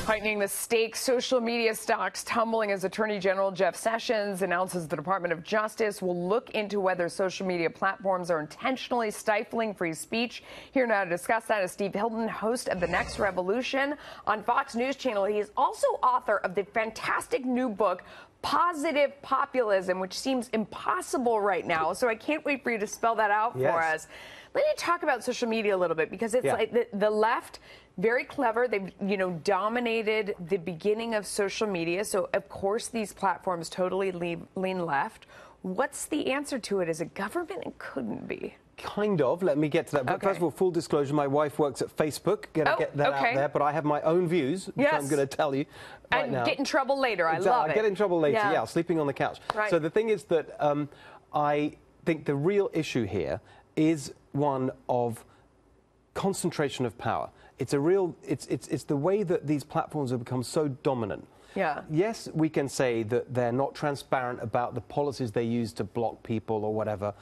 Heightening the stakes, social media stocks tumbling as Attorney General Jeff Sessions announces the Department of Justice will look into whether social media platforms are intentionally stifling free speech. Here now to discuss that is Steve Hilton, host of The Next Revolution on Fox News Channel. He is also author of the fantastic new book, Positive Populism, which seems impossible right now. So I can't wait for you to spell that out for us. Let me talk about social media a little bit, because it's like the left, very clever. They've, dominated the beginning of social media. So, of course, these platforms totally lean left. What's the answer to it? Is it government? It couldn't be. Kind of. Let me get to that. But first of all, full disclosure, my wife works at Facebook. Gonna get that out there. But I have my own views, which I'm going to tell you right now. And get in trouble later. I love it. Get in trouble later, yeah, sleeping on the couch. Right. So the thing is that I think the real issue here is one of concentration of power. It's a real, it's the way that these platforms have become so dominant. Yeah. Yes, we can say that they're not transparent about the policies they use to block people or whatever.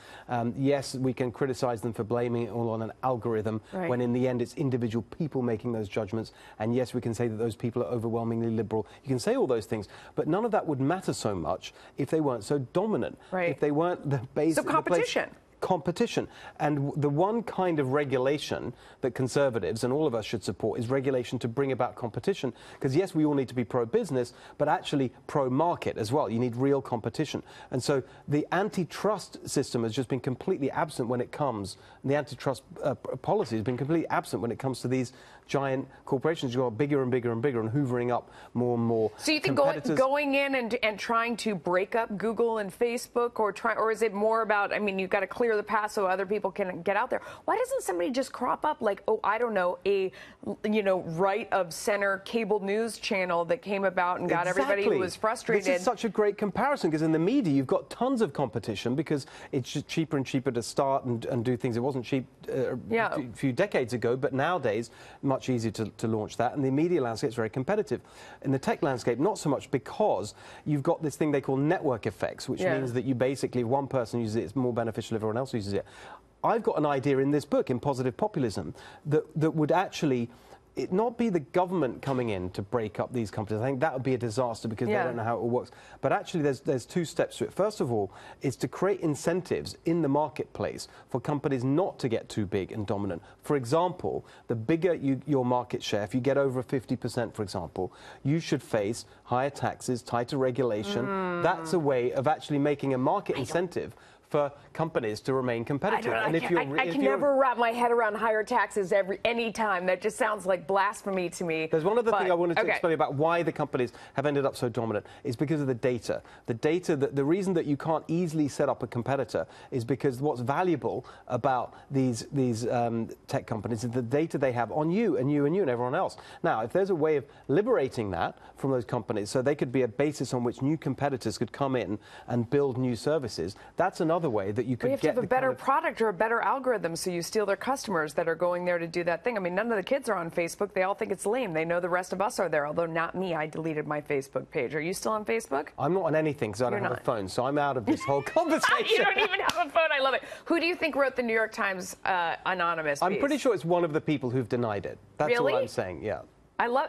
Yes, we can criticize them for blaming it all on an algorithm when in the end it's individual people making those judgments. And yes, we can say that those people are overwhelmingly liberal. You can say all those things, but none of that would matter so much if they weren't so dominant. Right. If they weren't the base. So competition. Competition. And the one kind of regulation that conservatives and all of us should support is regulation to bring about competition. Because yes, we all need to be pro-business, but actually pro-market as well. You need real competition. And so the antitrust system has just been completely absent when it comes, the antitrust policy has been completely absent when it comes to these giant corporations who are bigger and bigger and bigger and hoovering up more and more. So you think going in and trying to break up Google and Facebook, or is it more about, I mean, you've got to clear the path so other people can get out there? Why doesn't somebody just crop up like, oh, I don't know, a right of center cable news channel that came about and got everybody who was frustrated? This is such a great comparison, because in the media you've got tons of competition because it's just cheaper and cheaper to start and do things. It wasn't cheap a few decades ago, but nowadays much easier to launch that, and the media landscape is very competitive. In the tech landscape, not so much, because you've got this thing they call network effects, which means that you basically, if one person uses it, it's more beneficial if everyone else uses it. I've got an idea in this book, in Positive Populism, that would actually it not be the government coming in to break up these companies. I think that would be a disaster, because they don't know how it all works. But actually, there's two steps to it. First of all, is to create incentives in the marketplace for companies not to get too big and dominant. For example, the bigger your market share, if you get over 50%, for example, you should face higher taxes, tighter regulation. That's a way of actually making a market incentive for companies to remain competitive. I can never wrap my head around higher taxes any time. That just sounds like blasphemy to me. There's one other thing I wanted to explain about why the companies have ended up so dominant is because of the data. The data, the reason that you can't easily set up a competitor is because what's valuable about these tech companies is the data they have on you and you and you and everyone else. Now, if there's a way of liberating that from those companies so they could be a basis on which new competitors could come in and build new services, that's another way that you could get a better product or a better algorithm, so you steal their customers that are going there to do that thing. I mean, none of the kids are on Facebook. They all think it's lame. They know the rest of us are there, although not me. I deleted my Facebook page. Are you still on Facebook? I'm not on anything because I don't have a phone, so I'm out of this whole conversation. You don't even have a phone. I love it. Who do you think wrote the New York Times anonymous piece? I'm pretty sure it's one of the people who've denied it. That's all I'm saying, yeah.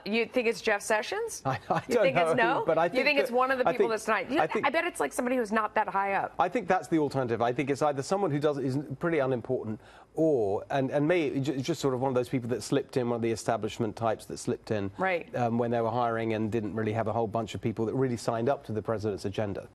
You think it's Jeff Sessions? I don't you think know, it's no? But I think you think it's one of the people that's tonight? I bet it's like somebody who's not that high up. I think that's the alternative. I think it's either someone who is pretty unimportant, or and maybe just sort of one of those people that slipped in, one of the establishment types that slipped in when they were hiring and didn't really have a whole bunch of people that really signed up to the president's agenda.